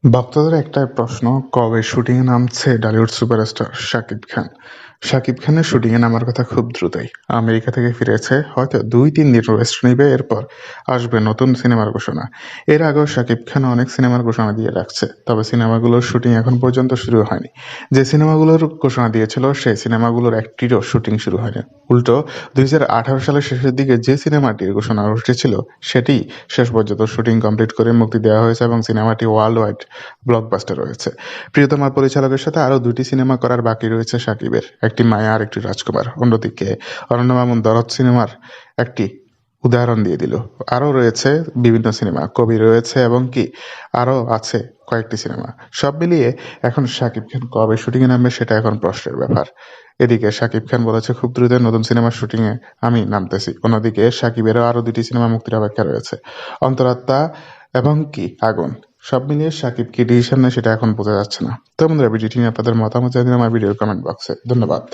ভক্তদের একটাই প্রশ্ন, কবে শুটিংয়ে নামছে ঢালিউড সুপারস্টার শাকিব খান? শাকিব খানের শুটিংয়ে নামার কথা খুব দ্রুতই। আমেরিকা থেকে ফিরেছে, হয়তো ২-৩ দিন রেস্ট নিবে, এরপর আসবে নতুন সিনেমার ঘোষণা। এর আগেও শাকিব খান অনেক সিনেমার ঘোষণা দিয়ে রাখছে, তবে সিনেমাগুলোর শুটিং এখন পর্যন্ত শুরু হয়নি। যে সিনেমাগুলোর ঘোষণা দিয়েছিল সেই সিনেমাগুলোর একটিরও শুটিং শুরু হয়নি। উল্টো ২০১৮ সালের শেষের দিকে যে সিনেমাটির ঘোষণা উঠেছিল সেটি শেষ পর্যন্ত শুটিং কমপ্লিট করে মুক্তি দেওয়া হয়েছে এবং সিনেমাটি ওয়ার্ল্ড ওয়াইড ব্লকবাস্টার হয়েছে। প্রিয়তমা পরিচালকের সাথে আরও ২টি সিনেমা করার বাকি রয়েছে শাকিবের, একটি মায়া আর একটি রাজকুমার। অন্যদিকে অরণ্য মামুন দরদ সিনেমার একটি উদাহরণ দিয়ে দিল। আরও রয়েছে বিভিন্ন সিনেমা, কবি রয়েছে এবং কি আরও আছে কয়েকটি সিনেমা। সব মিলিয়ে এখন শাকিব খান কবে শুটিংয়ে নামবে সেটা এখন প্রশ্নের ব্যাপার। এদিকে শাকিব খান বলেছে খুব দ্রুত নতুন সিনেমার শুটিংয়ে আমি নামতেছি। অন্যদিকে শাকিবেরও আরও ২টি সিনেমা মুক্তির অপেক্ষা রয়েছে, অন্তরাত্মা এবং কি আগুন। সব মিলিয়ে শাকিব কি ডিসিশন নেয় সেটা এখন বোঝা যাচ্ছে না। তো বন্ধুরা, ভিডিওটি নিয়ে আপনাদের মতামত জানিয়ে আমার ভিডিওর কমেন্ট বক্সে। ধন্যবাদ।